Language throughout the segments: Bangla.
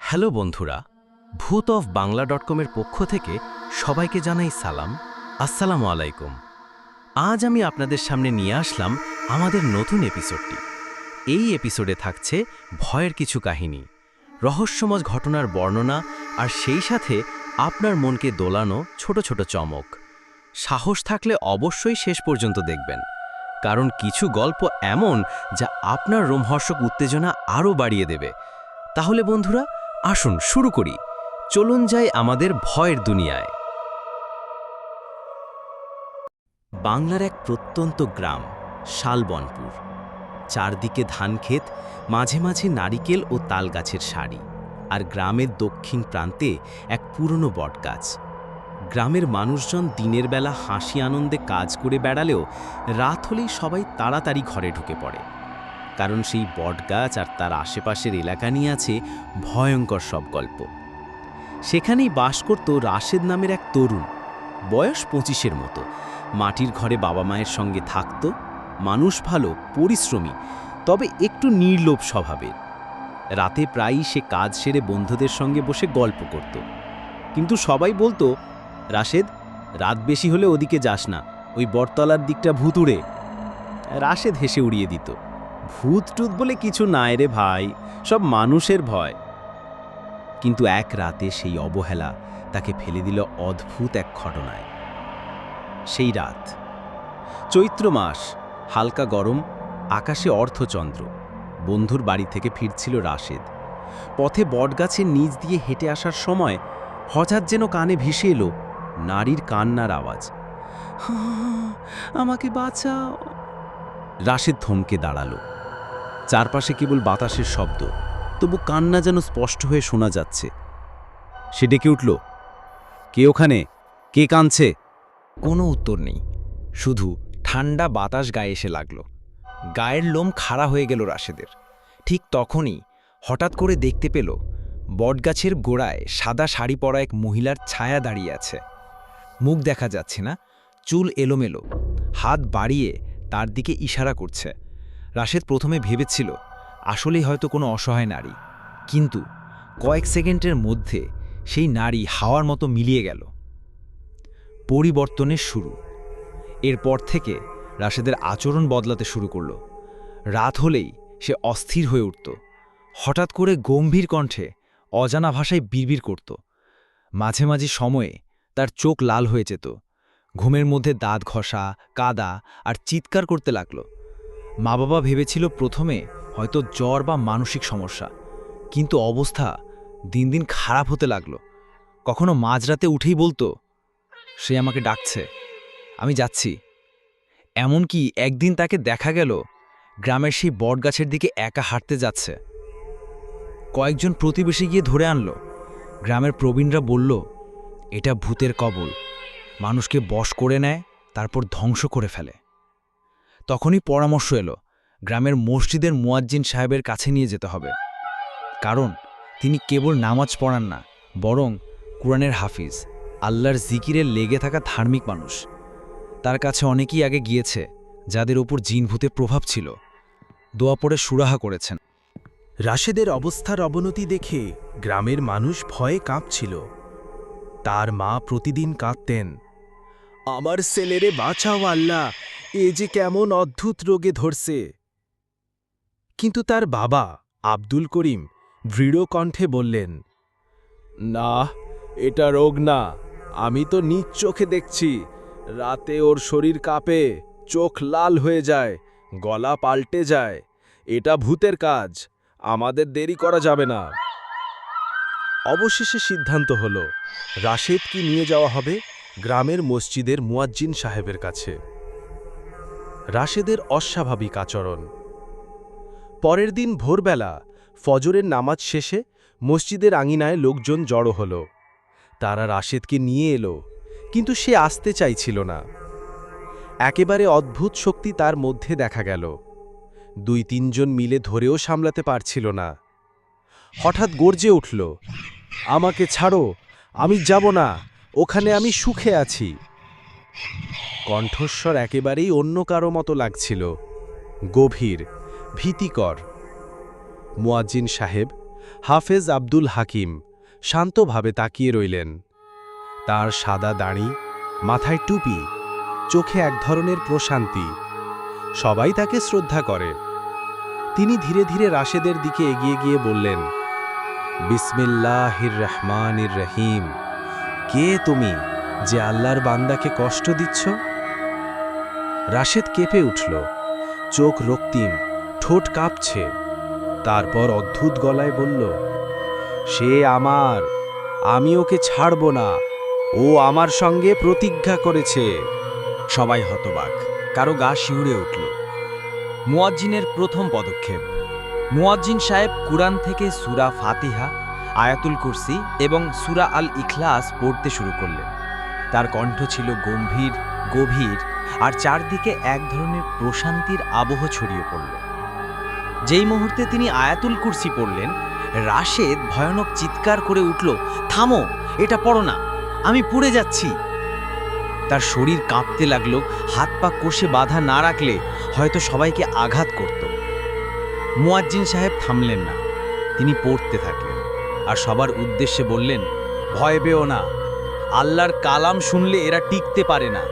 হ্যালো বন্ধুরা, ভূত অফ বাংলা.কমের পক্ষ থেকে সবাইকে জানাই সালাম। আসসালামু আলাইকুম। আজ আমি আপনাদের সামনে নিয়ে আসলাম আমাদের নতুন এপিসোডটি। এই এপিসোডে থাকছে ভয়ের কিছু কাহিনী, রহস্যময় ঘটনার বর্ণনা আর সেই সাথে আপনার মনকে দোলানো ছোট ছোট চমক। সাহস থাকলে অবশ্যই শেষ পর্যন্ত দেখবেন, কারণ কিছু গল্প এমন যা আপনার রোমহর্ষক উত্তেজনা আরও বাড়িয়ে দেবে। তাহলে বন্ধুরা, আসুন শুরু করি। চলুন যাই আমাদের ভয়ের দুনিয়ায়। বাংলার এক প্রত্যন্ত গ্রাম শালবনপুর। চারদিকে ধানক্ষেত, মাঝে মাঝে নারিকেল ও তালগাছের সারি, আর গ্রামের দক্ষিণ প্রান্তে এক পুরনো বটগাছ। গ্রামের মানুষজন দিনের বেলা হাসি আনন্দে কাজ করে বেড়ালেও রাত হলেই সবাই তাড়াতাড়ি ঘরে ঢুকে পড়ে, কারণ সেই বটগাছ আর তার আশেপাশের এলাকা নিয়ে আছে ভয়ঙ্কর সব গল্প। সেখানেই বাস করত রাশেদ নামের এক তরুণ, বয়স 25-এর মতো। মাটির ঘরে বাবা মায়ের সঙ্গে থাকত। মানুষ ভালো, পরিশ্রমী, তবে একটু নির্লোভ স্বভাবের। রাতে প্রায়ই সে কাজ সেরে বন্ধুদের সঙ্গে বসে গল্প করত, কিন্তু সবাই বলতো, রাশেদ, রাত বেশি হলে ওদিকে যাস না, ওই বটতলার দিকটা ভুতুড়ে। রাশেদ হেসে উড়িয়ে দিত, ভূত টুত বলে কিছু নাই রে ভাই, সব মানুষের ভয়। কিন্তু এক রাতে সেই অবহেলা তাকে ফেলে দিল অদ্ভুত এক ঘটনায়। সেই রাত চৈত্র মাস, হালকা গরম, আকাশে অর্ধচন্দ্র। বন্ধুর বাড়ি থেকে ফিরছিল রাশেদ। পথে বটগাছের নিচ দিয়ে হেঁটে আসার সময় হঠাৎ যেন কানে ভেসে এলো নারীর কান্নার আওয়াজ। আমাকে বাঁচাও। রাশেদ থমকে দাঁড়ালো। চারপাশে কেবল বাতাসের শব্দ, তবু কান্না যেন স্পষ্ট হয়ে শোনা যাচ্ছে। সে ডেকে উঠল, কে ওখানে? কে কাঁদছে? কোনো উত্তর নেই, শুধু ঠান্ডা বাতাস গায়ে এসে লাগল। গায়ের লোম খাড়া হয়ে গেল রাশেদের। ঠিক তখনই হঠাৎ করে দেখতে পেল বটগাছের গোড়ায় সাদা শাড়ি পরা এক মহিলার ছায়া দাঁড়িয়ে আছে। মুখ দেখা যাচ্ছে না, চুল এলোমেলো, হাত বাড়িয়ে তার দিকে ইশারা করছে। রাশেদ প্রথমে ভেবেছিল আসলেই হয়তো কোনো অসহায় নারী, কিন্তু কয়েক সেকেন্ডের মধ্যে সেই নারী হাওয়ার মতো মিলিয়ে গেল। পরিবর্তনের শুরু। এরপর থেকে রাশেদের আচরণ বদলাতে শুরু করল। রাত হলেই সে অস্থির হয়ে উঠত, হঠাৎ করে গম্ভীর কণ্ঠে অজানা ভাষায় বিড়বিড় করত। মাঝে মাঝে সময়ে তার চোখ লাল হয়ে যেত, ঘুমের মধ্যে দাঁত ঘষা, কাদা আর চিৎকার করতে লাগল। মা বাবা ভেবেছিল প্রথমে হয়তো জ্বর বা মানসিক সমস্যা, কিন্তু অবস্থা দিন দিন খারাপ হতে লাগল। কখনো মাঝরাতে উঠেই বলতো, সে আমাকে ডাকছে, আমি যাচ্ছি। এমনকি একদিন তাকে দেখা গেল গ্রামের সেই বটগাছের দিকে একা হাঁটতে যাচ্ছে। কয়েকজন প্রতিবেশী গিয়ে ধরে আনল। গ্রামের প্রবীণরা বলল, এটা ভূতের কবল, মানুষকে বশ করে নেয়, তারপর ধ্বংস করে ফেলে। তখনই পরামর্শ এলো গ্রামের মসজিদের মুয়াজ্জিন সাহেবের কাছে নিয়ে যেতে হবে, কারণ তিনি কেবল নামাজ পড়ান না, বরং কুরআনের হাফিজ, আল্লাহর জিকিরে লেগে থাকা ধার্মিক মানুষ। তার কাছে অনেকেই আগে গিয়েছে যাদের ওপর জিন ভূতের প্রভাব ছিল, দোয়া পড়ে সুরাহা করেছেন। রাশেদের অবস্থার অবনতি দেখে গ্রামের মানুষ ভয়ে কাঁপছিল। তার মা প্রতিদিন কাঁদতেন, আমার ছেলেরে বাঁচাও আল্লাহ, এ যে কেমন অদ্ভুত রোগে ধরছে। কিন্তু তার বাবা আব্দুল করিম দৃঢ় কণ্ঠে বললেন, না, এটা রোগ না, আমি তো নিজ চোখে দেখছি। রাতে ওর শরীর কাঁপে, চোখ লাল হয়ে যায়, গলা পাল্টে যায়। এটা ভূতের কাজ, আমাদের দেরি করা যাবে না। অবশেষে সিদ্ধান্ত হলো রাশেদকে নিয়ে যাওয়া হবে গ্রামের মসজিদের মুয়াজ্জিন সাহেবের কাছে। রাশেদের অস্বাভাবিক আচরণ। পরের দিন ভোরবেলা ফজরের নামাজ শেষে মসজিদের আঙিনায় লোকজন জড়ো হলো। তারা রাশেদকে নিয়ে এলো, কিন্তু সে আসতে চাইছিল না। একেবারে অদ্ভুত শক্তি তার মধ্যে দেখা গেল। 2-3 জন মিলে ধরেও সামলাতে পারছিল না। হঠাৎ গর্জে উঠল, আমাকে ছাড়ো, আমি যাব না, ওখানে আমি সুখে আছি। কণ্ঠস্বর একেবারেই অন্য কারো মতো লাগছিল, গভীর, ভীতিকর। মুয়াজ্জিন সাহেব হাফেজ আব্দুল হাকিম শান্তভাবে তাকিয়ে রইলেন। তার সাদা দাড়ি, মাথায় টুপি, চোখে এক ধরনের প্রশান্তি। সবাই তাকে শ্রদ্ধা করে। তিনি ধীরে ধীরে রাশেদের দিকে এগিয়ে গিয়ে বললেন, বিসমিল্লাহির রহমানির রহিম। কে তুমি যে আল্লাহর বান্দাকে কষ্ট দিচ্ছ? রাশেদ কেঁপে উঠল, চোখ রক্তিম, ঠোঁট কাঁপছে। তারপর অদ্ভুত গলায় বলল, সে আমার, আমি ওকে ছাড়ব না। ও আমার সঙ্গে প্রতিজ্ঞা করেছে। সবাই হতবাক, কারো গা শিউরে উঠল। মুয়াজ্জিনের প্রথম পদক্ষেপ। মুয়াজ্জিন সাহেব কুরআন থেকে সূরা ফাতিহা, আয়াতুল কুরসি এবং সূরা আল ইখলাস পড়তে শুরু করলেন। তার কণ্ঠ ছিল গম্ভীর, গভীর, আর চারদিকে এক ধরনের প্রশান্তির আবহ ছড়িয়ে পড়ল। যেই মুহূর্তে তিনি আয়াতুল কুরসি পড়লেন, রাশেদ ভয়ানক চিৎকার করে উঠল, থামো, এটা পড়ো না, আমি পুড়ে যাচ্ছি। তার শরীর কাঁপতে লাগলো, হাত পা কষে বাঁধা না রাখলে হয়তো সবাইকে আঘাত করত। মুয়াজ্জিন সাহেব থামলেন না, তিনি পড়তে থাকলেন আর সবার উদ্দেশ্যে বললেন, ভয় পেও না, আল্লাহর কালাম শুনলে এরা টিকতে পারে না,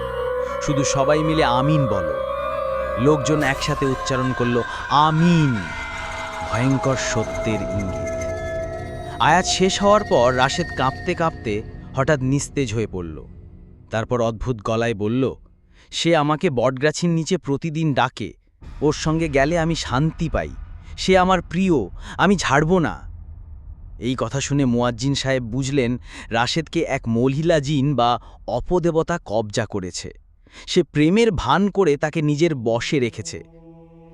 শুধু সবাই মিলে আমিন বলো। লোকজন একসাথে উচ্চারণ করল, আমিন। ভয়ঙ্কর সত্যের ইঙ্গিত। আয়াত শেষ হওয়ার পর রাশেদ কাঁপতে কাঁপতে হঠাৎ নিস্তেজ হয়ে পড়ল। তারপর অদ্ভুত গলায় বলল, সে আমাকে বটগাছের নিচে প্রতিদিন ডাকে, ওর সঙ্গে গেলে আমি শান্তি পাই, সে আমার প্রিয়, আমি ছাড়ব না। এই কথা শুনে মুয়াজ্জিন সাহেব বুঝলেন রাশেদকে এক মহিলা জিন বা অপদেবতা কবজা করেছে। সে প্রেমের ভান করে তাকে নিজের বশে রেখেছে।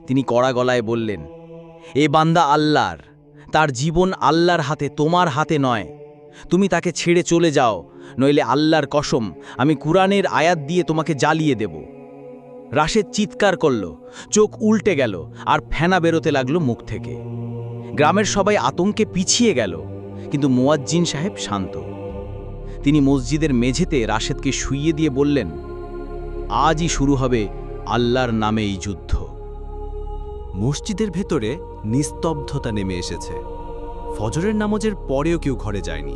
তিনি কড়া গলায় বললেন, এ বান্দা আল্লাহর, তার জীবন আল্লাহর হাতে, তোমার হাতে নয়। তুমি তাকে ছেড়ে চলে যাও, নইলে আল্লাহর কসম আমি কুরআনের আয়াত দিয়ে তোমাকে জ্বালিয়ে দেব। রাশেদ চিৎকার করল, চোখ উল্টে গেল আর ফেনা বেরোতে লাগলো মুখ থেকে। গ্রামের সবাই আতঙ্কে পিছিয়ে গেল, কিন্তু মুয়াজ্জিন সাহেব শান্ত। তিনি মসজিদের মেঝেতে রাশেদকে শুইয়ে দিয়ে বললেন, আজই শুরু হবে আল্লাহর নামে এই যুদ্ধ। মসজিদের ভেতরে নিস্তব্ধতা নেমে এসেছে। ফজরের নামাজের পরেও কেউ ঘরে যায়নি।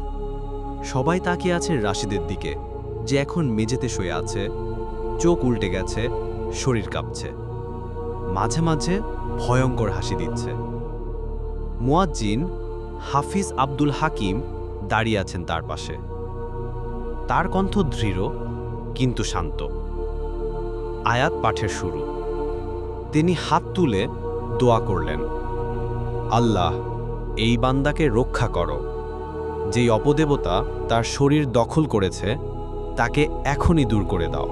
সবাই তাকিয়ে আছে রাশেদের দিকে, যে এখন মেঝেতে শুয়ে আছে, চোখ উল্টে গেছে, শরীর কাঁপছে, মাঝে মাঝে ভয়ঙ্কর হাসি দিচ্ছে। মুয়াজ্জিন হাফিজ আব্দুল হাকিম দাঁড়িয়ে আছেন তার পাশে। তার কণ্ঠ দৃঢ় কিন্তু শান্ত। আয়াত পাঠের শুরু। তিনি হাত তুলে দোয়া করলেন, আল্লাহ, এই বান্দাকে রক্ষা করো। যেই অপদেবতা তার শরীর দখল করেছে তাকে এখনই দূর করে দাও।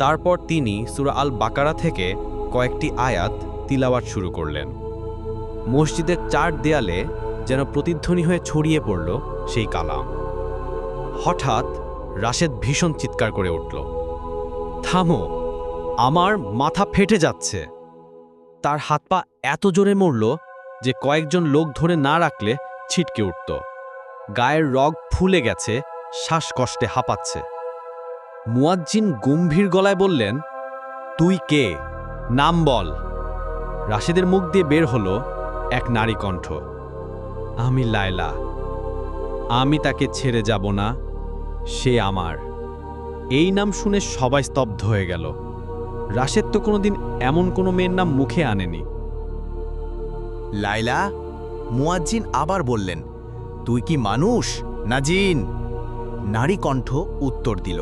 তারপর তিনি সূরা আল বাকারা থেকে কয়েকটি আয়াত তিলাওয়াত শুরু করলেন। মসজিদের চার দেয়ালে যেন প্রতিধ্বনি হয়ে ছড়িয়ে পড়ল সেই কালাম। হঠাৎ রাশেদ ভীষণ চিৎকার করে উঠল, থামো, আমার মাথা ফেটে যাচ্ছে। তার হাত পা এত জোরে মরল যে কয়েকজন লোক ধরে না রাখলে ছিটকে উঠত। গায়ের রগ ফুলে গেছে, শ্বাসকষ্টে হাঁপাচ্ছে। মুয়াজ্জিন গম্ভীর গলায় বললেন, তুই কে? নাম বল। রাশেদের মুখ দিয়ে বের হলো এক নারী কণ্ঠ, আমি লায়লা। আমি তাকে ছেড়ে যাব না, সে আমার। এই নাম শুনে সবাই স্তব্ধ হয়ে গেল। রাশেদ তো কোনোদিন এমন কোনো মেয়ের নাম মুখে আনেনি। লায়লা? মুয়াজ্জিন আবার বললেন, তুই কি মানুষ না জিন? নারী কণ্ঠ উত্তর দিল,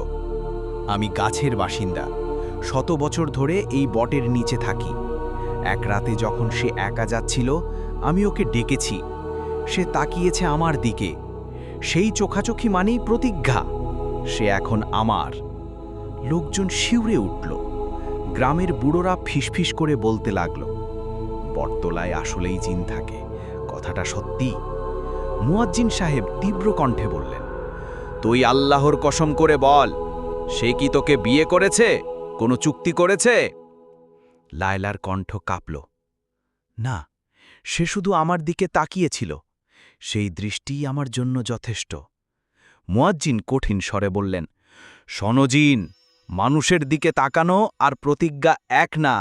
আমি গাছের বাসিন্দা, 100 বছর ধরে এই বটের নিচে থাকি। এক রাতে যখন সে একা যাচ্ছিল, আমি ওকে ডেকেছি। সে তাকিয়েছে আমার দিকে। সেই চোখাচোখি মানেই প্রতিজ্ঞা। সে এখন আমার। লোকজন শিউরে উঠল। গ্রামের বুড়োরা ফিসফিস করে বলতে লাগল, বটতলায় আসলেই জিন থাকে, কথাটা সত্যি। মুয়াজ্জিন সাহেব তীব্র কণ্ঠে বললেন, তুই আল্লাহর কসম করে বল, সে কি তোকে বিয়ে করেছে, কোনো চুক্তি করেছে? লায়লার কণ্ঠ কাঁপল, না, সে শুধু আমার দিকে তাকিয়েছিল। সেই দৃষ্টিই আমার জন্য যথেষ্ট। মুয়াজ্জিন কঠিন স্বরে বললেন, শোনো জিন, মানুষের দিকে তাকানো আর প্রতিজ্ঞা এক না।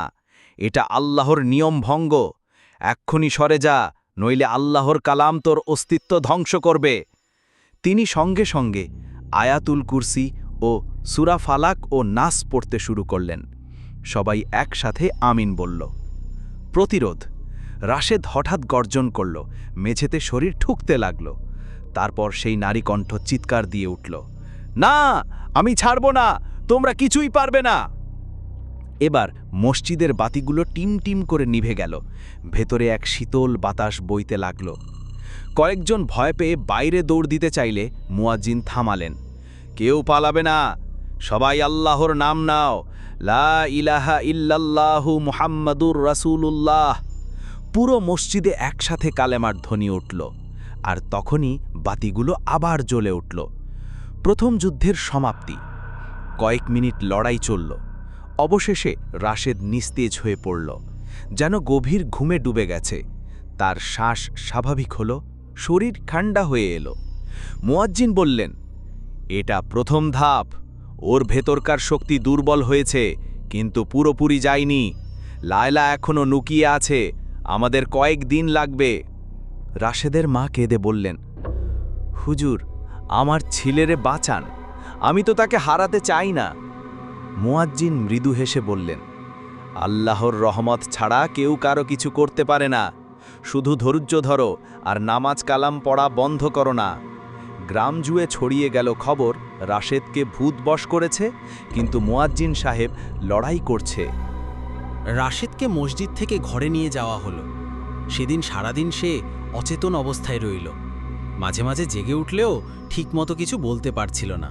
এটা আল্লাহর নিয়ম ভঙ্গ। এক্ষুনি সরে যা, নইলে আল্লাহর কালাম তোর অস্তিত্ব ধ্বংস করবে। তিনি সঙ্গে সঙ্গে আয়াতুল কুরসি ও সূরা ফালাক ও নাস পড়তে শুরু করলেন। সবাই একসাথে আমিন বলল। প্রতিরোধ। রাশেদ হঠাৎ গর্জন করল, মেঝেতে শরীর ঠুকতে লাগল। তারপর সেই নারী কণ্ঠ চিৎকার দিয়ে উঠল, না, আমি ছাড়ব না, তোমরা কিছুই পারবে না। এবার মসজিদের বাতিগুলো টিম টিম করে নিভে গেল। ভেতরে এক শীতল বাতাস বইতে লাগল। কয়েকজন ভয় পেয়ে বাইরে দৌড় দিতে চাইলে মুয়াজ্জিন থামালেন। কেউ পালাবে না, সবাই আল্লাহর নাম নাও, লা ইলাহা ইল্লাল্লাহু মুহাম্মাদুর রাসূলুল্লাহ। পুরো মসজিদে একসাথে কালেমার ধ্বনি উঠল। আর তখনই বাতিগুলো আবার জ্বলে উঠল। প্রথম যুদ্ধের সমাপ্তি। কয়েক মিনিট লড়াই চলল। অবশেষে রাশেদ নিস্তেজ হয়ে পড়ল, যেন গভীর ঘুমে ডুবে গেছে। তার শ্বাস স্বাভাবিক হল, শরীর ঠান্ডা হয়ে এলো। মুয়াজ্জিন বললেন, এটা প্রথম ধাপ। ওর ভেতরকার শক্তি দুর্বল হয়েছে, কিন্তু পুরোপুরি যায়নি। লায়লা এখনো লুকিয়ে আছে, আমাদের কয়েক দিন লাগবে। রাশেদের মা কেঁদে বললেন, হুজুর, আমার ছেলেরে বাঁচান, আমি তো তাকে হারাতে চাই না। মুয়াজ্জিন মৃদু হেসে বললেন, আল্লাহর রহমত ছাড়া কেউ কারো কিছু করতে পারে না। শুধু ধৈর্য ধরো আর নামাজ কালাম পড়া বন্ধ করো না। গ্রাম জুড়ে ছড়িয়ে গেল খবর রাশেদকে ভূত বশ করেছে, কিন্তু মুয়াজ্জিন সাহেব লড়াই করছে। রাশেদকে মসজিদ থেকে ঘরে নিয়ে যাওয়া হলো। সেদিন সারাদিন সে অচেতন অবস্থায় রইল। মাঝে মাঝে জেগে উঠলেও ঠিকমতো কিছু বলতে পারছিল না।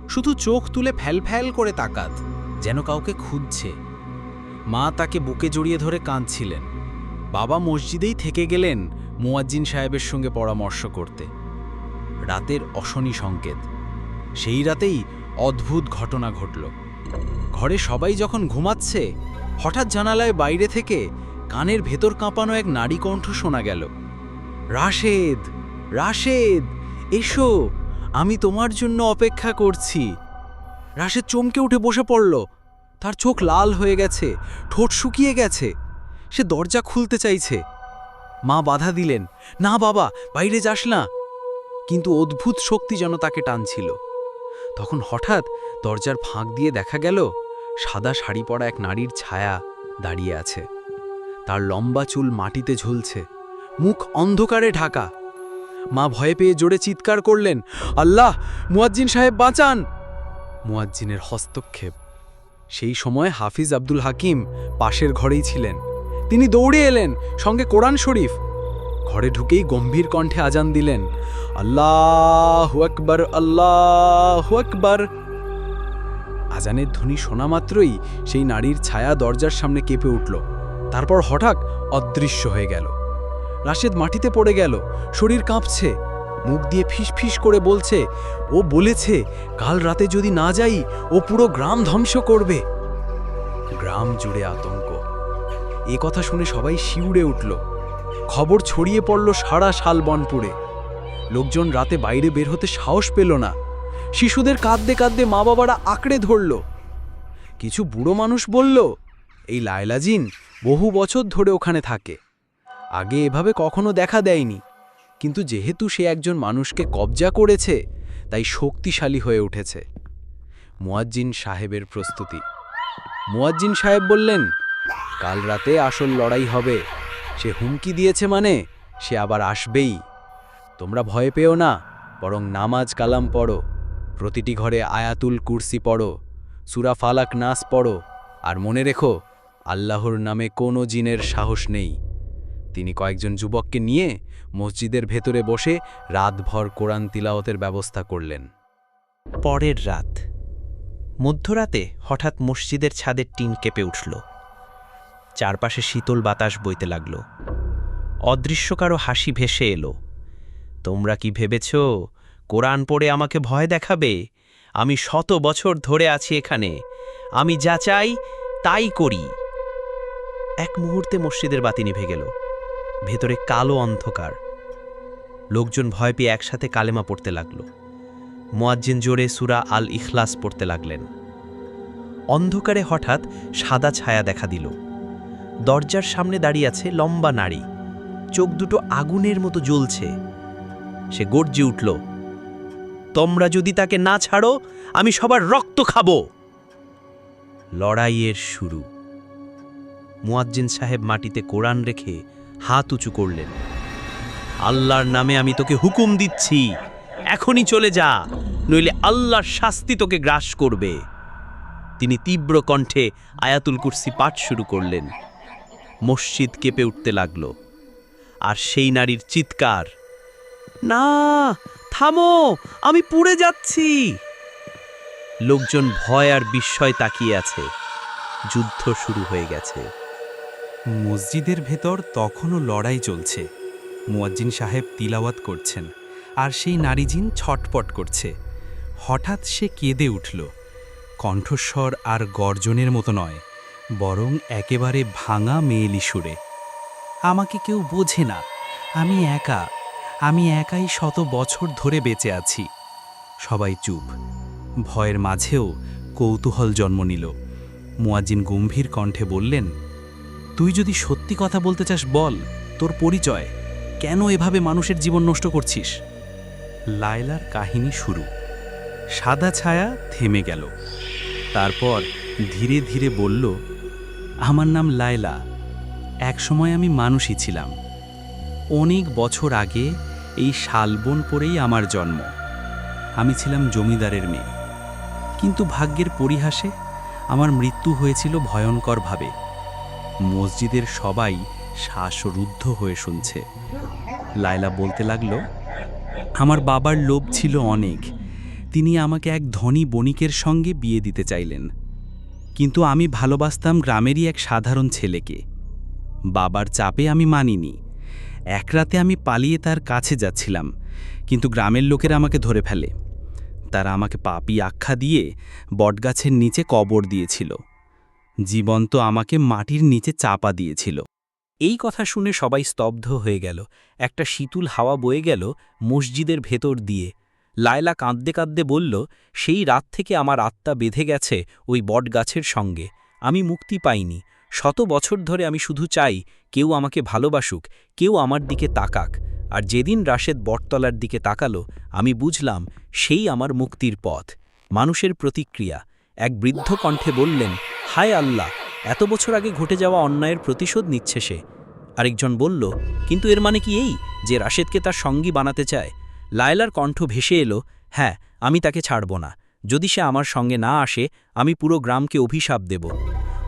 শুধু চোখ তুলে ফ্যাল করে তাকাত, যেন কাউকে খুঁজছে। মা তাকে বুকে জড়িয়ে ধরে কাঁদছিলেন। বাবা মসজিদেই থেকে গেলেন মুয়াজ্জিন সাহেবের সঙ্গে পরামর্শ করতে। রাতের অশনি সংকেত। সেই রাতেই অদ্ভুত ঘটনা ঘটল। ঘরে সবাই যখন ঘুমাচ্ছে, হঠাৎ জানালায় বাইরে থেকে কানের ভেতর কাঁপানো এক নারী কণ্ঠ শোনা গেল, রাশেদ, রাশেদ, এসো, আমি তোমার জন্য অপেক্ষা করছি। রাশেদ চমকে উঠে বসে পড়ল। তার চোখ লাল হয়ে গেছে, ঠোঁট শুকিয়ে গেছে। সে দরজা খুলতে চাইছে। মা বাধা দিলেন, না বাবা, বাইরে যাস না। কিন্তু অদ্ভুত শক্তি যেন তাকে টানছিল। তখন হঠাৎ দরজার ফাঁক দিয়ে দেখা গেল সাদা শাড়ি পরা এক নারীর ছায়া দাঁড়িয়ে আছে। তার লম্বা চুল মাটিতে ঝুলছে, মুখ অন্ধকারে ঢাকা। মা ভয়ে পেয়ে জোরে চিৎকার করলেন, আল্লাহ, মুয়াজ্জিন সাহেব বাঁচান। মুয়াজ্জিনের হস্তক্ষেপ। সেই সময় হাফিজ আব্দুল হাকিম পাশের ঘরেই ছিলেন। তিনি দৌড়ে এলেন, সঙ্গে কোরআন শরীফ। ঘরে ঢুকেই গম্ভীর কণ্ঠে আজান দিলেন, আল্লাহু আকবার, আল্লাহু আকবার। আজানের ধ্বনি শোনা মাত্রই সেই নারীর ছায়া দরজার সামনে কেঁপে উঠল। তারপর হঠাৎ অদৃশ্য হয়ে গেল। রাশেদ মাটিতে পড়ে গেল, শরীর কাঁপছে। মুখ দিয়ে ফিসফিস করে বলছে, ও বলেছে কাল রাতে যদি না যাই ও পুরো গ্রাম ধ্বংস করবে। গ্রাম জুড়ে আতঙ্ক। এ কথা শুনে সবাই শিউরে উঠল। খবর ছড়িয়ে পড়ল সারা শালবনপুরে। লোকজন রাতে বাইরে বের হতে সাহস পেল না। শিশুদের কাঁদতে কাঁদতে মা বাবারা আঁকড়ে ধরল। কিছু বুড়ো মানুষ বলল, এই লায়লা জিন বহু বছর ধরে ওখানে থাকে, আগে এভাবে কখনো দেখা দেয়নি, কিন্তু যেহেতু সে একজন মানুষকে কবজা করেছে তাই শক্তিশালী হয়ে উঠেছে। মুয়াজ্জিন সাহেবের প্রস্তুতি। মুয়াজ্জিন সাহেব বললেন, কাল রাতে আসল লড়াই হবে। সে হুমকি দিয়েছে মানে সে আবার আসবেই। তোমরা ভয় পেও না, বরং নামাজ কালাম পড়ো, প্রতিটি ঘরে আয়াতুল কুরসি পড়ো, সূরা ফালাক নাস পড়ো, আর মনে রেখো আল্লাহর নামে কোনো জিনের সাহস নেই। তিনি কয়েকজন যুবককে নিয়ে মসজিদের ভেতরে বসে রাতভর কোরআন তিলাওয়াতের ব্যবস্থা করলেন। পরের রাত। মধ্যরাতে হঠাৎ মসজিদের ছাদের টিন কেঁপে উঠল। চারপাশে শীতল বাতাস বইতে লাগল। অদৃশ্য কারো হাসি ভেসে এলো, তোমরা কি ভেবেছ কোরআন পড়ে আমাকে ভয় দেখাবে? আমি 100 বছর ধরে আছি এখানে, আমি যা চাই তাই করি। এক মুহূর্তে মসজিদের বাতি নিভে গেল। ভেতরে কালো অন্ধকার। লোকজন ভয় পেয়ে একসাথে কালেমা পড়তে লাগল। মুয়াজ্জিন জোরে সূরা আল ইখলাস পড়তে লাগলেন। অন্ধকারে হঠাৎ সাদা ছায়া দেখা দিল। দরজার সামনে দাঁড়িয়ে আছে লম্বা নারী। চোখ দুটো আগুনের মতো জ্বলছে। সে গর্জে উঠল, তোমরা যদি তাকে না ছাড়ো আমি সবার রক্ত খাবো। লড়াইয়ের শুরু। মুয়াজ্জিন সাহেব মাটিতে কোরআন রেখে হাত উঁচু করলেন। আল্লাহর নামে আমি তোকে হুকুম দিচ্ছি, এখনই চলে যা, নইলে আল্লাহর শাস্তি তোকে গ্রাস করবে। তিনি তীব্র কণ্ঠে আয়াতুল কুরসি পাঠ শুরু করলেন। মসজিদ কেঁপে উঠতে লাগল। আর সেই নারীর চিৎকার, না, থামো, আমি পুড়ে যাচ্ছি। লোকজন ভয় আর বিস্ময় তাকিয়ে আছে। যুদ্ধ শুরু হয়ে গেছে। মসজিদের ভেতর তখনও লড়াই চলছে। মুয়াজ্জিন সাহেব তিলাওয়াত করছেন, আর সেই নারী জিন ছটপট করছে। হঠাৎ সে কেঁদে উঠল। কণ্ঠস্বর আর গর্জনের মতো নয়, বরং একেবারে ভাঙা মেয়েলি সুরে। আমাকে কেউ বোঝে না, আমি একাই শত বছর ধরে বেঁচে আছি। সবাই চুপ। ভয়ের মাঝেও কৌতূহল জন্ম নিল। মুয়াজ্জিন গম্ভীর কণ্ঠে বললেন, তুই যদি সত্যি কথা বলতে চাস বল, তোর পরিচয়, কেন এভাবে মানুষের জীবন নষ্ট করছিস? লায়লার কাহিনী শুরু। সাদা ছায়া থেমে গেল। তারপর ধীরে ধীরে বলল, আমার নাম লায়লা। একসময় আমি মানুষই ছিলাম। অনেক বছর আগে এই শালবন পরেই আমার জন্ম। আমি ছিলাম জমিদারের মেয়ে, কিন্তু ভাগ্যের পরিহাসে আমার মৃত্যু হয়েছিল ভয়ঙ্করভাবে। মসজিদের সবাই শ্বাসরুদ্ধ হয়ে শুনছে। লায়লা বলতে লাগল, আমার বাবার লোভ ছিল অনেক। তিনি আমাকে এক ধনী বণিকের সঙ্গে বিয়ে দিতে চাইলেন, কিন্তু আমি ভালোবাসতাম গ্রামেরই এক সাধারণ ছেলেকে। বাবার চাপে আমি মানিনি। এক রাতে আমি পালিয়ে তার কাছে যাচ্ছিলাম, কিন্তু গ্রামের লোকেরা আমাকে ধরে ফেলে। তারা আমাকে পাপী আখ্যা দিয়ে বটগাছের নিচে কবর দিয়েছিল। জীবন্ত আমাকে মাটির নিচে চাপা দিয়েছিল। এই কথা শুনে সবাই স্তব্ধ হয়ে গেল। একটা শীতল হাওয়া বয়ে গেল মসজিদের ভেতর দিয়ে। লায়লা কাঁদতে কাঁদতে বলল, সেই রাত থেকে আমার আত্মা বেঁধে গেছে ওই বটগাছের সঙ্গে। আমি মুক্তি পাইনি। শত বছর ধরে আমি শুধু চাই কেউ আমাকে ভালোবাসুক, কেউ আমার দিকে তাকাক। আর যেদিন রাশেদ বটতলার দিকে তাকালো, আমি বুঝলাম সেই আমার মুক্তির পথ। মানুষের প্রতিক্রিয়া। এক বৃদ্ধ কণ্ঠে বললেন, হায় আল্লাহ, এত বছর আগে ঘটে যাওয়া অন্যায়ের প্রতিশোধ নিচ্ছে সে। আরেকজন বলল, কিন্তু এর মানে কি এই যে রাশেদকে তার সঙ্গী বানাতে চায়? লায়লার কণ্ঠ ভেসে এলো, হ্যাঁ, আমি তাকে ছাড়ব না। যদি সে আমার সঙ্গে না আসে, আমি পুরো গ্রামকে অভিশাপ দেব।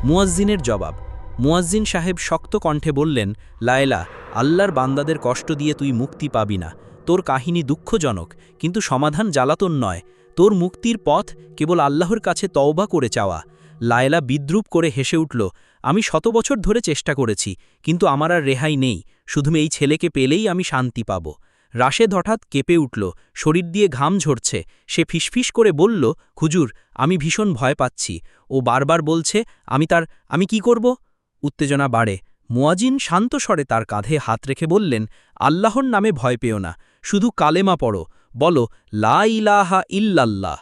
মুয়াজ্জিনের জবাব। মুয়াজ্জিন সাহেব শক্ত কণ্ঠে বললেন, লায়লা, আল্লাহর বান্দাদের কষ্ট দিয়ে তুই মুক্তি পাবি না। তোর কাহিনী দুঃখজনক, কিন্তু সমাধান জ্বালাতন নয়। তোর মুক্তির পথ কেবল আল্লাহর কাছে তওবা করে চাওয়া। লায়লা বিদ্রূপ করে হেসে উঠল, আমি শত বছর ধরে চেষ্টা করেছি, কিন্তু আমার আর রেহাই নেই। শুধু এই ছেলেকে পেলেই আমি শান্তি পাব। রাশেদ হঠাৎ কেঁপে উঠল, শরীর দিয়ে ঘাম ঝরছে। সে ফিসফিস করে বলল, হুজুর, আমি ভীষণ ভয় পাচ্ছি। ও বারবার বলছে আমি কি করব? উত্তেজনা বাড়ে। মুয়াজ্জিন শান্ত স্বরে তার কাঁধে হাত রেখে বললেন, আল্লাহর নামে ভয় পেও না, শুধু কালেমা পড়ো, বলো লা ইলাহা ইল্লাল্লাহ।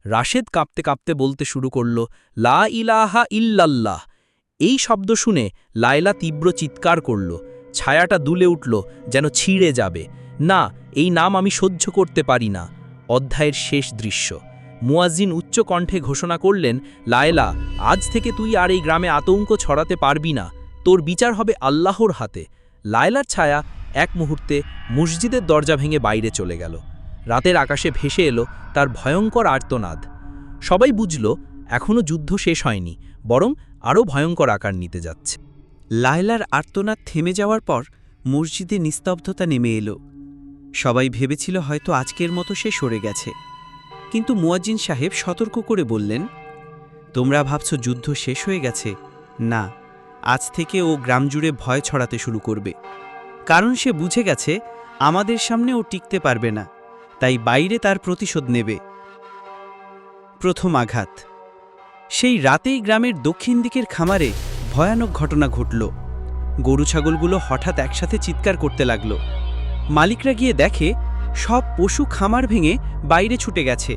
রাশেদ কাঁপতে কাঁপতে বলতে শুরু করল, লা ইলাহা ইল্লাল্লাহ। এই শব্দ শুনে লায়লা তীব্র চিৎকার করল। ছায়াটা দুলে উঠল, যেন ছিঁড়ে যাবে। না, এই নাম আমি সহ্য করতে পারি না। অধ্যায়ের শেষ দৃশ্য। মুয়াজ্জিন উচ্চ কণ্ঠে ঘোষণা করলেন, লায়লা, আজ থেকে তুই আর এই গ্রামে আতঙ্ক ছড়াতে পারবি না। তোর বিচার হবে আল্লাহর হাতে। লায়লার ছায়া এক মুহূর্তে মসজিদের দরজা ভেঙে বাইরে চলে গেল। রাতের আকাশে ভেসে এলো তার ভয়ঙ্কর আর্তনাদ। সবাই বুঝল, এখনও যুদ্ধ শেষ হয়নি, বরং আরও ভয়ঙ্কর আকার নিতে যাচ্ছে। লায়লার আর্তনাদ থেমে যাওয়ার পর মসজিদে নিস্তব্ধতা নেমে এলো। সবাই ভেবেছিল হয়তো আজকের মতো সে সরে গেছে, কিন্তু মুয়াজ্জিন সাহেব সতর্ক করে বললেন, তোমরা ভাবছ যুদ্ধ শেষ হয়ে গেছে? না, আজ থেকে ও গ্রাম জুড়ে ভয় ছড়াতে শুরু করবে। কারণ সে বুঝে গেছে আমাদের সামনে ও টিকতে পারবে না, তাই বাইরে তার প্রতিশোধ নেবে। প্রথম আঘাত। সেই রাতেই গ্রামের দক্ষিণ দিকের খামারে ভয়ানক ঘটনা ঘটল। গরু ছাগলগুলো হঠাৎ একসাথে চিৎকার করতে লাগল। মালিকরা গিয়ে দেখে সব পশু খামার ভেঙে বাইরে ছুটে গেছে।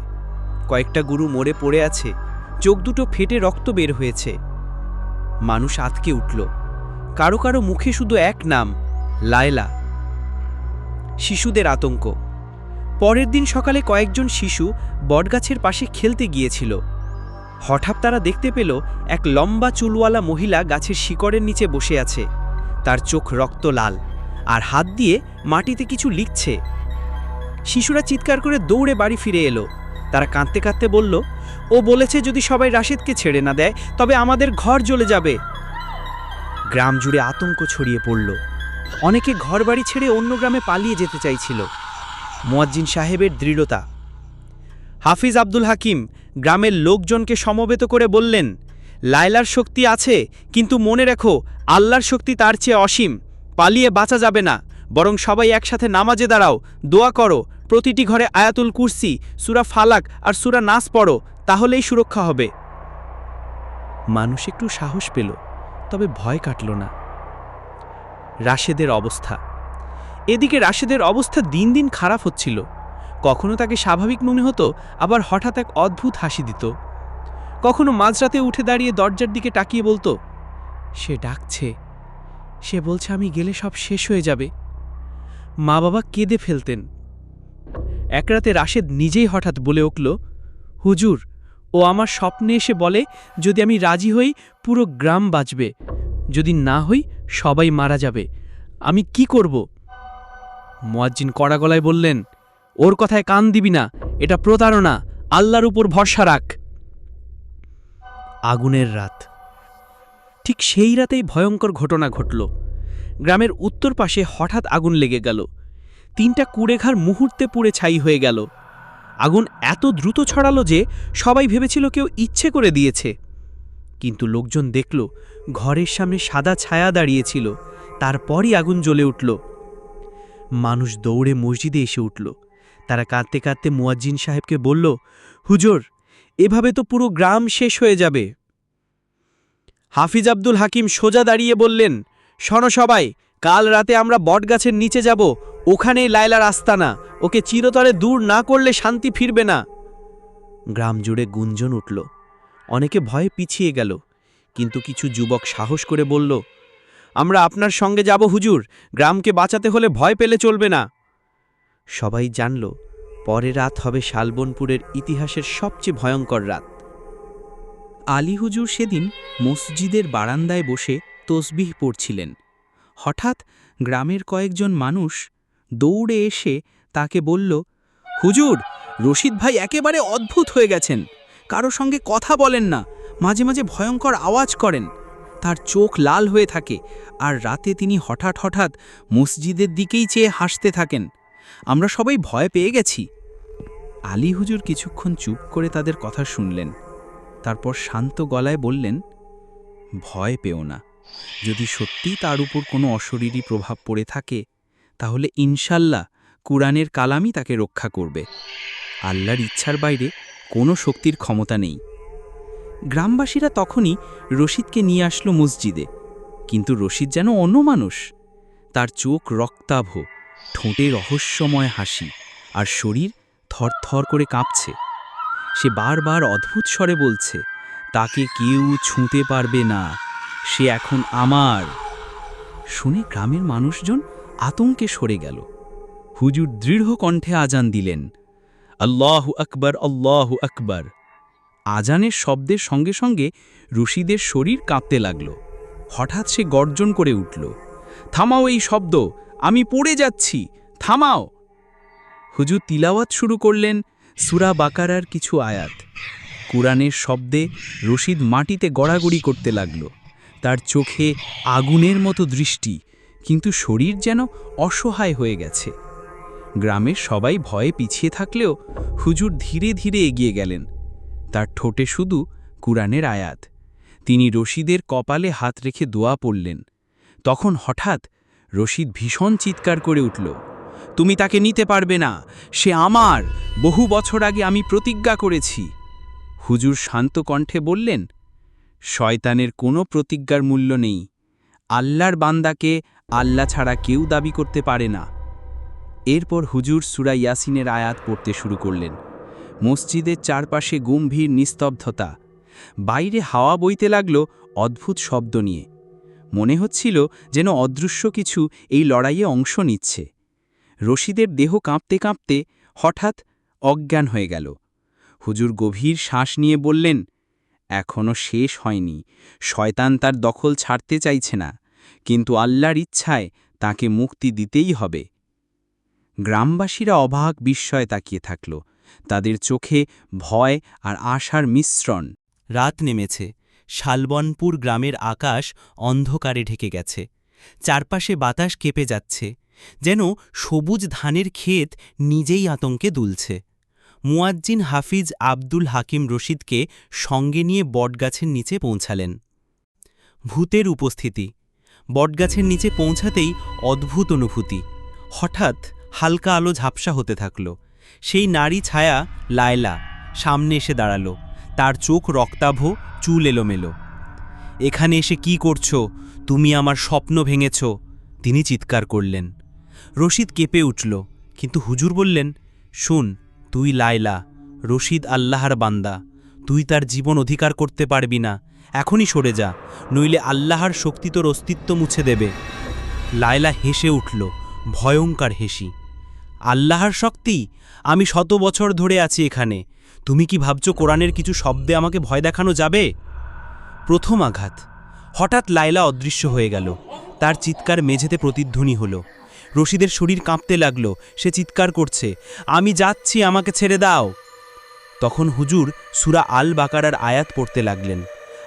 কয়েকটা গরু মরে পড়ে আছে, চোখ দুটো ফেটে রক্ত বের হয়েছে। মানুষ আতকে উঠল। কারো কারো মুখে শুধু এক নাম, লায়লা। শিশুদের আতঙ্ক। পরের দিন সকালে কয়েকজন শিশু বটগাছের পাশে খেলতে গিয়েছিল। হঠাৎ তারা দেখতে পেল এক লম্বা চুলওয়ালা মহিলা গাছের শিকড়ের নিচে বসে আছে। তার চোখ রক্ত লাল, আর হাত দিয়ে মাটিতে কিছু লিখছে। শিশুরা চিৎকার করে দৌড়ে বাড়ি ফিরে এলো। তারা কাঁদতে কাঁদতে বলল, ও বলেছে যদি সবাই রাশেদকে ছেড়ে না দেয় তবে আমাদের ঘর জ্বলে যাবে। গ্রাম জুড়ে আতঙ্ক ছড়িয়ে পড়ল। অনেকে ঘরবাড়ি ছেড়ে অন্য গ্রামে পালিয়ে যেতে চাইছিল। মুয়াজ্জিন সাহেবের দৃঢ়তা। হাফিজ আব্দুল হাকিম গ্রামের লোকজনকে সমবেত করে বললেন, লায়লার শক্তি আছে, কিন্তু মনে রেখো আল্লাহর শক্তি তার চেয়ে অসীম। পালিয়ে বাঁচা যাবে না, বরং সবাই একসাথে নামাজে দাঁড়াও, দোয়া করো, প্রতিটি ঘরে আয়াতুল কুরসি, সূরা ফালাক আর সূরা নাস পড়ো, তাহলেই সুরক্ষা হবে। মানুষ একটু সাহস পেল, তবে ভয় কাটল না। রাশেদের অবস্থা। এদিকে রাশেদের অবস্থা দিন দিন খারাপ হচ্ছিল। কখনো তাকে স্বাভাবিক মনে হতো, আবার হঠাৎ এক অদ্ভুত হাসি দিত। কখনো মাঝরাতে উঠে দাঁড়িয়ে দরজার দিকে তাকিয়ে বলতো, সে ডাকছে, সে বলছে আমি গেলে সব শেষ হয়ে যাবে। মা বাবা কেঁদে ফেলতেন। এক রাতে রাশেদ নিজেই হঠাৎ বলে উঠল, হুজুর, ও আমার স্বপ্নে এসে বলে যদি আমি রাজি হই পুরো গ্রাম বাঁচবে, যদি না হই সবাই মারা যাবে। আমি কি করব? মুয়াজ্জিন কড়া গলায় বললেন, ওর কথায় কান দিবি না, এটা প্রতারণা, আল্লাহর উপর ভরসা রাখ। আগুনের রাত। ঠিক সেই রাতেই ভয়ঙ্কর ঘটনা ঘটল। গ্রামের উত্তর পাশে হঠাৎ আগুন লেগে গেল। 3টা কুড়েঘর মুহূর্তে পুড়ে ছাই হয়ে গেল। আগুন এত দ্রুত ছড়ালো যে সবাই ভেবেছিল কেউ ইচ্ছে করে দিয়েছে। কিন্তু লোকজন দেখল ঘরের সামনে সাদা ছায়া দাঁড়িয়েছিল। তারপরই আগুন জ্বলে উঠল। মানুষ দৌড়ে মসজিদে এসে উঠল। তারা কাঁদতে কাঁদতে মুয়াজ্জিন সাহেবকে বলল, হুজুর, এভাবে তো পুরো গ্রাম শেষ হয়ে যাবে। হাফিজ আব্দুল হাকিম সোজা দাঁড়িয়ে বললেন, শোনো সবাই, কাল রাতে আমরা বটগাছের নিচে যাব, ওখানেই লায়লার আস্তানা, ওকে চিরতরে দূর না করলে শান্তি ফিরবে না। গ্রাম জুড়ে গুঞ্জন উঠল। অনেকে ভয়ে পিছিয়ে গেল, কিন্তু কিছু যুবক সাহস করে বলল, আমরা আপনার সঙ্গে যাব হুজুর, গ্রামকে বাঁচাতে হলে ভয় পেলে চলবে না। সবাই জানল পরের রাত হবে শালবনপুরের ইতিহাসের সবচেয়ে ভয়ঙ্কর রাত। আলী হুজুর সেদিন মসজিদের বারান্দায় বসে তসবিহ পড়ছিলেন। হঠাৎ গ্রামের কয়েকজন মানুষ দৌড়ে এসে তাকে বলল, হুজুর, রশিদ ভাই একেবারে অদ্ভুত হয়ে গেছেন, কারো সঙ্গে কথা বলেন না, মাঝে মাঝে ভয়ঙ্কর আওয়াজ করেন, তার চোখ লাল হয়ে থাকে, আর রাতে তিনি হঠাৎ হঠাৎ মসজিদের দিকেই চেয়ে হাসতে থাকেন। আমরা সবাই ভয় পেয়ে গেছি। আলী হুজুর কিছুক্ষণ চুপ করে তাদের কথা শুনলেন। তারপর শান্ত গলায় বললেন, ভয় পেও না, যদি সত্যিই তার উপর কোনো অশরীরী প্রভাব পড়ে থাকে তাহলে ইনশাল্লাহ কুরআনের কালামই তাকে রক্ষা করবে। আল্লাহর ইচ্ছার বাইরে কোনো শক্তির ক্ষমতা নেই। গ্রামবাসীরা তখনই রশিদকে নিয়ে আসলো মসজিদে, কিন্তু রশিদ যেন অন্য মানুষ। তার চোখ রক্তাভ, ঠোঁটে রহস্যময় হাসি, আর শরীর থরথর করে কাঁপছে। সে বারবার অদ্ভুত স্বরে বলছে, তাকে কেউ ছুঁতে পারবে না, সে এখন আমার। শুনে গ্রামের মানুষজন আতঙ্কে সরে গেল। হুজুর দৃঢ় কণ্ঠে আজান দিলেন, আল্লাহু আকবার, আল্লাহু আকবার। আজানের শব্দের সঙ্গে সঙ্গে রশিদের শরীর কাঁপতে লাগল। হঠাৎ সে গর্জন করে উঠল, থামাও এই শব্দ, আমি পড়ে যাচ্ছি, থামাও। হুজুর তিলাওয়াত শুরু করলেন সূরা বাকারার কিছু আয়াত। কুরআনের শব্দে রশিদ মাটিতে গড়াগড়ি করতে লাগল। তার চোখে আগুনের মতো দৃষ্টি, কিন্তু শরীর যেন অসহায় হয়ে গেছে। গ্রামের সবাই ভয়ে পিছিয়ে থাকলেও হুজুর ধীরে ধীরে এগিয়ে গেলেন। তার ঠোঁটে শুধু কুরআনের আয়াত। তিনি রশিদের কপালে হাত রেখে দোয়া পড়লেন। তখন হঠাৎ রশিদ ভীষণ চিৎকার করে উঠল, তুমি তাকে নিতে পারবে না, সে আমার, বহু বছর আগে আমি প্রতিজ্ঞা করেছি। হুজুর শান্ত কণ্ঠে বললেন, শয়তানের কোনো প্রতিজ্ঞার মূল্য নেই, আল্লাহর বান্দাকে আল্লাহ ছাড়া কেউ দাবি করতে পারে না। এরপর হুজুর সূরা ইয়াসিনের আয়াত পড়তে শুরু করলেন। মসজিদের চারপাশে গম্ভীর নিস্তব্ধতা। বাইরে হাওয়া বইতে লাগল অদ্ভুত শব্দ নিয়ে। মনে হচ্ছিল যেন অদৃশ্য কিছু এই লড়াইয়ে অংশ নিচ্ছে। রশিদের দেহ কাঁপতে কাঁপতে হঠাৎ অজ্ঞান হয়ে গেল। হুজুর গভীর শ্বাস নিয়ে বললেন, এখনো শেষ হয়নি। শয়তান তার দখল ছাড়তে চাইছে না, কিন্তু আল্লাহর ইচ্ছায় তাকে মুক্তি দিতেই হবে। গ্রামবাসীরা অবাক বিস্ময়ে তাকিয়ে থাকল, তাদের চোখে ভয় আর আশার মিশ্রণ। রাত নেমেছে। শালবনপুর গ্রামের আকাশ অন্ধকারে ঢেকে গেছে। চারপাশে বাতাস কেঁপে যাচ্ছে, যেন সবুজ ধানের ক্ষেত নিজেই আতঙ্কে দুলছে। মুয়াজ্জিন হাফিজ আব্দুল হাকিম রশিদকে সঙ্গে নিয়ে বটগাছের নিচে পৌঁছালেন। ভূতের উপস্থিতি। বটগাছের নিচে পৌঁছাতেই অদ্ভুত অনুভূতি। হঠাৎ হালকা আলো ঝাপসা হতে থাকল। সেই নারী ছায়া লায়লা সামনে এসে দাঁড়াল। তার চোখ রক্তাভ, চুল এলোমেলো। এখানে এসে কি করছো? তুমি আমার স্বপ্ন ভেঙেছ, তিনি চিৎকার করলেন। রশিদ কেঁপে উঠল, কিন্তু হুজুর বললেন, শুন, তুই লায়লা, রশিদ আল্লাহর বান্দা। তুই তার জীবন অধিকার করতে পারবি না। এখনই সরে যা, নইলে আল্লাহর শক্তি তোর অস্তিত্ব মুছে দেবে। লায়লা হেসে উঠল, ভয়ঙ্কর হেসি। আল্লাহর শক্তি? আমি 100 বছর ধরে আছি এখানে। তুমি কি ভাবছো কোরআনের কিছু শব্দে আমাকে ভয় দেখানো যাবে? প্রথম আঘাত। হঠাৎ লায়লা অদৃশ্য হয়ে গেল। তার চিৎকার মেঝেতে প্রতিধ্বনি হল। রশিদের শরীর কাঁপতে লাগল। সে চিৎকার করছে, আমি যাচ্ছি, আমাকে ছেড়ে দাও। তখন হুজুর সূরা আল বাকারার আয়াত পড়তে লাগলেন।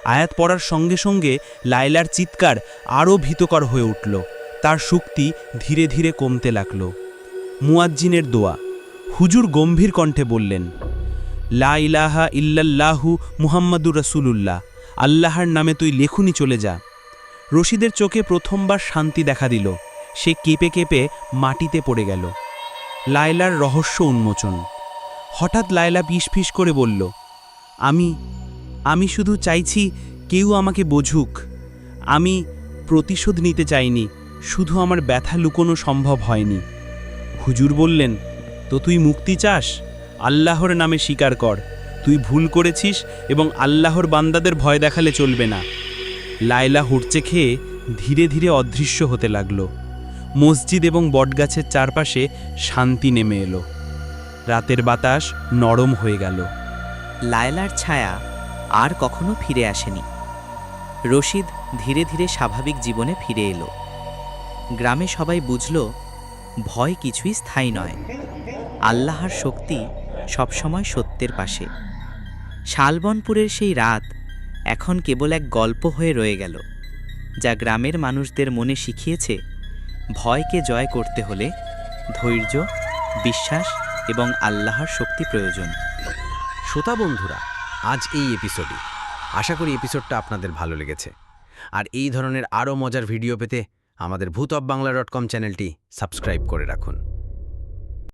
আয়াত পড়ার সঙ্গে সঙ্গে লায়লার চিৎকার আরও ভীতকর হয়ে উঠল। তার শক্তি ধীরে ধীরে কমতে লাগল। মুয়াজ্জিনের দোয়া। হুজুর গম্ভীর কণ্ঠে বললেন, লা ইলাহা ইল্লাল্লাহু মুহাম্মাদুর রাসূলুল্লাহ। আল্লাহর নামে তুই লেখুনি চলে যা। রশিদের চোখে প্রথমবার শান্তি দেখা দিল। সে কেঁপে কেঁপে মাটিতে পড়ে গেল। লায়লার রহস্য উন্মোচন। হঠাৎ লায়লা ফিসফিস করে বলল, আমি শুধু চাইছি কেউ আমাকে বোঝুক। আমি প্রতিশোধ নিতে চাইনি, শুধু আমার ব্যথা লুকোনো সম্ভব হয়নি। হুজুর বললেন, তো তুই মুক্তি চাস? আল্লাহর নামে স্বীকার কর, তুই ভুল করেছিস এবং আল্লাহর বান্দাদের ভয় দেখালে চলবে না। লায়লা হুড়চে খেয়ে ধীরে ধীরে অদৃশ্য হতে লাগল। মসজিদ এবং বটগাছের চারপাশে শান্তি নেমে এলো। রাতের বাতাস নরম হয়ে গেল। লায়লার ছায়া আর কখনো ফিরে আসেনি। রশিদ ধীরে ধীরে স্বাভাবিক জীবনে ফিরে এলো। গ্রামে সবাই বুঝল, ভয় কিছুই স্থায়ী নয়। আল্লাহর শক্তি সবসময় সত্যের পাশে। শালবনপুরের সেই রাত এখন কেবল এক গল্প হয়ে রয়ে গেল, যা গ্রামের মানুষদের মনে শিখিয়েছে, ভয়কে জয় করতে হলে ধৈর্য, বিশ্বাস এবং আল্লাহর শক্তি প্রয়োজন। শ্রোতা বন্ধুরা, আজ এই এপিসোডই। আশা করি এপিসোডটা আপনাদের ভালো লেগেছে। আর এই ধরনের আরও মজার ভিডিও পেতে আমাদের ভূতববাংলা.com চ্যানেলটি সাবস্ক্রাইব করে রাখুন।